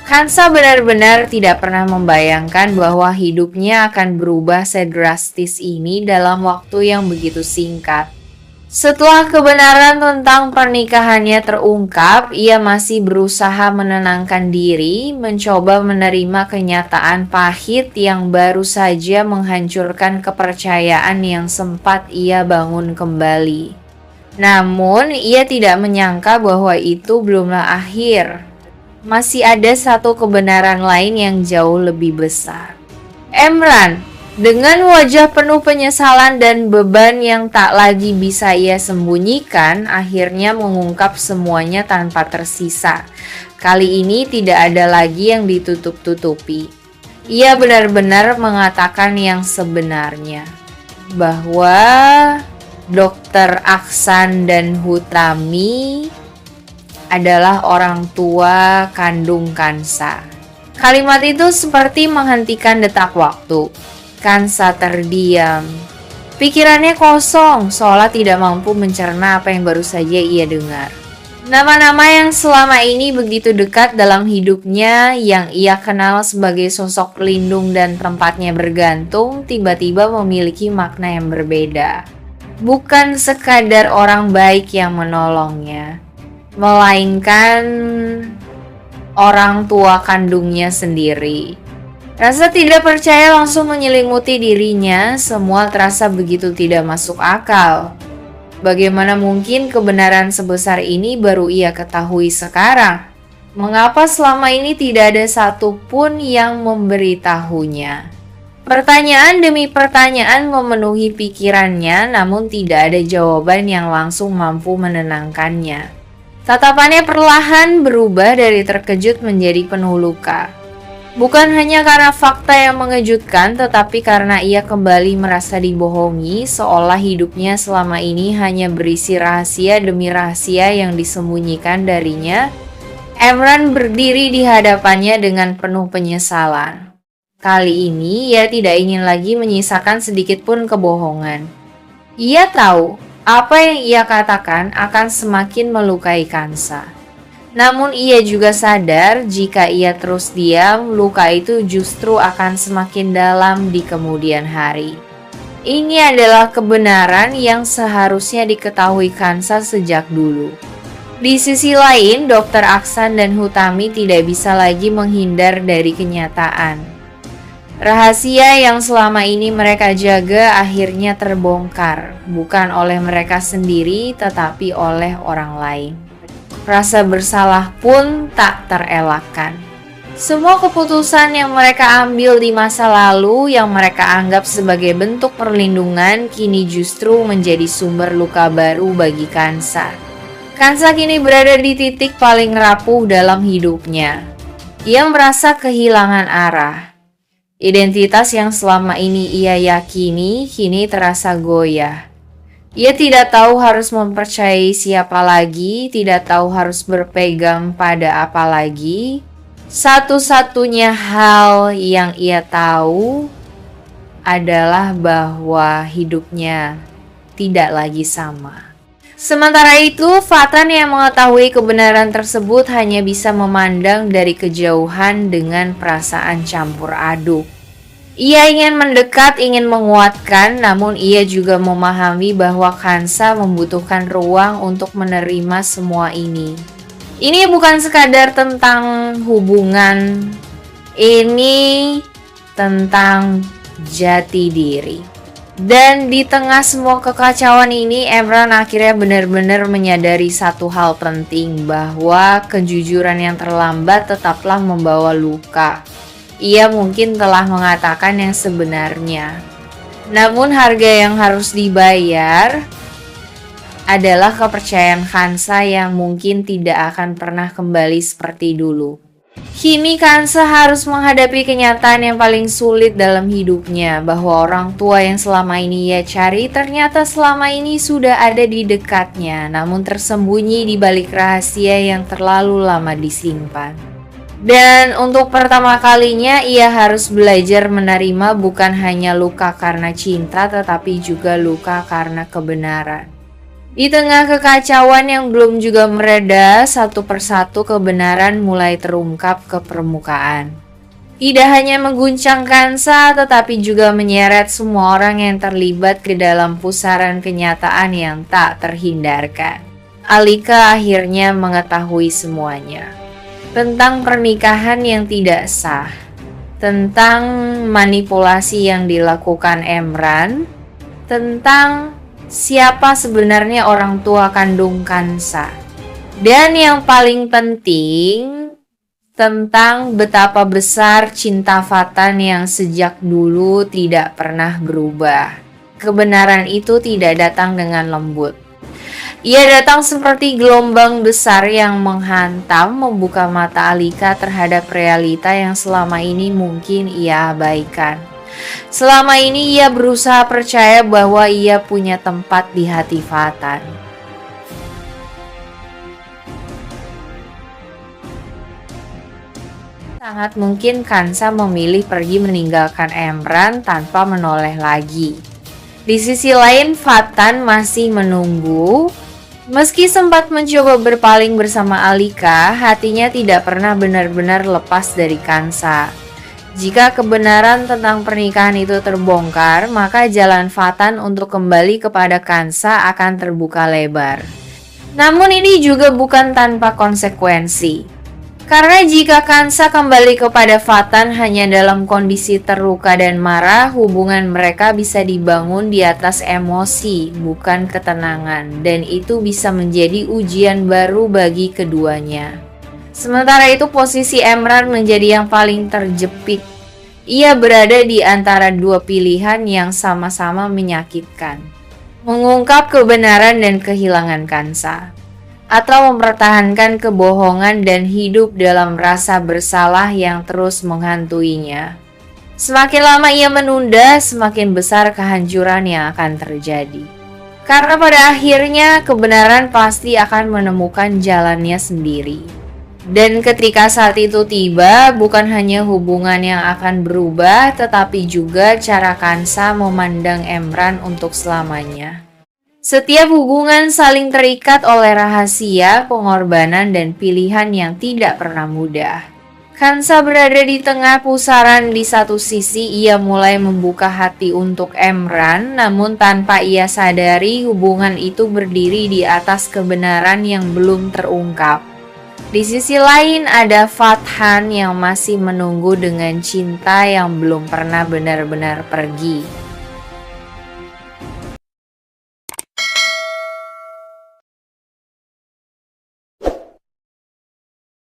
Hansa benar-benar tidak pernah membayangkan bahwa hidupnya akan berubah sedrastis ini dalam waktu yang begitu singkat. Setelah kebenaran tentang pernikahannya terungkap, ia masih berusaha menenangkan diri, mencoba menerima kenyataan pahit yang baru saja menghancurkan kepercayaan yang sempat ia bangun kembali. Namun, ia tidak menyangka bahwa itu belumlah akhir. Masih ada satu kebenaran lain yang jauh lebih besar. Emran, dengan wajah penuh penyesalan dan beban yang tak lagi bisa ia sembunyikan, akhirnya mengungkap semuanya tanpa tersisa. Kali ini tidak ada lagi yang ditutup-tutupi. Ia benar-benar mengatakan yang sebenarnya, bahwa Dr. Aksan dan Hutami adalah orang tua kandung Kansa. Kalimat itu seperti menghentikan detak waktu. Kansa terdiam. Pikirannya kosong, seolah tidak mampu mencerna apa yang baru saja ia dengar. Nama-nama yang selama ini begitu dekat dalam hidupnya, yang ia kenal sebagai sosok pelindung dan tempatnya bergantung, tiba-tiba memiliki makna yang berbeda. Bukan sekadar orang baik yang menolongnya, melainkan orang tua kandungnya sendiri. Rasa tidak percaya langsung menyelimuti dirinya, semua terasa begitu tidak masuk akal. Bagaimana mungkin kebenaran sebesar ini baru ia ketahui sekarang? Mengapa selama ini tidak ada satupun yang memberitahunya? Pertanyaan demi pertanyaan memenuhi pikirannya, namun tidak ada jawaban yang langsung mampu menenangkannya. Tatapannya perlahan berubah dari terkejut menjadi penuh luka. Bukan hanya karena fakta yang mengejutkan, tetapi karena ia kembali merasa dibohongi, seolah hidupnya selama ini hanya berisi rahasia demi rahasia yang disembunyikan darinya. Emran berdiri di hadapannya dengan penuh penyesalan. Kali ini ia tidak ingin lagi menyisakan sedikit pun kebohongan. Ia tahu apa yang ia katakan akan semakin melukai Kansa. Namun ia juga sadar jika ia terus diam, luka itu justru akan semakin dalam di kemudian hari. Ini adalah kebenaran yang seharusnya diketahui Kansa sejak dulu. Di sisi lain, Dr. Aksan dan Hutami tidak bisa lagi menghindar dari kenyataan. Rahasia yang selama ini mereka jaga akhirnya terbongkar, bukan oleh mereka sendiri tetapi oleh orang lain. Rasa bersalah pun tak terelakkan. Semua keputusan yang mereka ambil di masa lalu yang mereka anggap sebagai bentuk perlindungan kini justru menjadi sumber luka baru bagi Kansa. Kansa kini berada di titik paling rapuh dalam hidupnya. Ia merasa kehilangan arah. Identitas yang selama ini ia yakini kini terasa goyah. Ia tidak tahu harus mempercayai siapa lagi, tidak tahu harus berpegang pada apa lagi. Satu-satunya hal yang ia tahu adalah bahwa hidupnya tidak lagi sama. Sementara itu, Fatan yang mengetahui kebenaran tersebut hanya bisa memandang dari kejauhan dengan perasaan campur aduk. Ia ingin mendekat, ingin menguatkan, namun ia juga memahami bahwa Kansa membutuhkan ruang untuk menerima semua ini. Ini bukan sekadar tentang hubungan, ini tentang jati diri. Dan di tengah semua kekacauan ini, Emran akhirnya benar-benar menyadari satu hal penting, bahwa kejujuran yang terlambat tetaplah membawa luka. Ia mungkin telah mengatakan yang sebenarnya, namun harga yang harus dibayar adalah kepercayaan Kansa yang mungkin tidak akan pernah kembali seperti dulu. Kini Kansa harus menghadapi kenyataan yang paling sulit dalam hidupnya, bahwa orang tua yang selama ini ia cari ternyata selama ini sudah ada di dekatnya, namun tersembunyi di balik rahasia yang terlalu lama disimpan. Dan untuk pertama kalinya ia harus belajar menerima bukan hanya luka karena cinta, tetapi juga luka karena kebenaran. Di tengah kekacauan yang belum juga mereda, satu persatu kebenaran mulai terungkap ke permukaan. Tidak hanya mengguncang Kansa, tetapi juga menyeret semua orang yang terlibat ke dalam pusaran kenyataan yang tak terhindarkan. Alika akhirnya mengetahui semuanya. Tentang pernikahan yang tidak sah, tentang manipulasi yang dilakukan Emran, tentang siapa sebenarnya orang tua kandung Kansa. Dan yang paling penting, tentang betapa besar cinta Fatan yang sejak dulu tidak pernah berubah. Kebenaran itu tidak datang dengan lembut. Ia datang seperti gelombang besar yang menghantam, membuka mata Alika terhadap realita yang selama ini mungkin ia abaikan. Selama ini ia berusaha percaya bahwa ia punya tempat di hati Fatan. Sangat mungkin Kansa memilih pergi meninggalkan Emran tanpa menoleh lagi. Di sisi lain, Fatan masih menunggu. Meski sempat mencoba berpaling bersama Alika, hatinya tidak pernah benar-benar lepas dari Kansa. Jika kebenaran tentang pernikahan itu terbongkar, maka jalan Fatan untuk kembali kepada Kansa akan terbuka lebar. Namun ini juga bukan tanpa konsekuensi. Karena jika Kansa kembali kepada Fatan hanya dalam kondisi terluka dan marah, hubungan mereka bisa dibangun di atas emosi, bukan ketenangan, dan itu bisa menjadi ujian baru bagi keduanya. Sementara itu posisi Emran menjadi yang paling terjepit. Ia berada di antara dua pilihan yang sama-sama menyakitkan. Mengungkap kebenaran dan kehilangan Kansa, atau mempertahankan kebohongan dan hidup dalam rasa bersalah yang terus menghantuinya. Semakin lama ia menunda, semakin besar kehancuran yang akan terjadi. Karena pada akhirnya kebenaran pasti akan menemukan jalannya sendiri. Dan ketika saat itu tiba, bukan hanya hubungan yang akan berubah, tetapi juga cara Kansa memandang Emran untuk selamanya. Setiap hubungan saling terikat oleh rahasia, pengorbanan, dan pilihan yang tidak pernah mudah. Kansa berada di tengah pusaran. Di satu sisi ia mulai membuka hati untuk Emran, namun tanpa ia sadari hubungan itu berdiri di atas kebenaran yang belum terungkap. Di sisi lain ada Fathan yang masih menunggu dengan cinta yang belum pernah benar-benar pergi.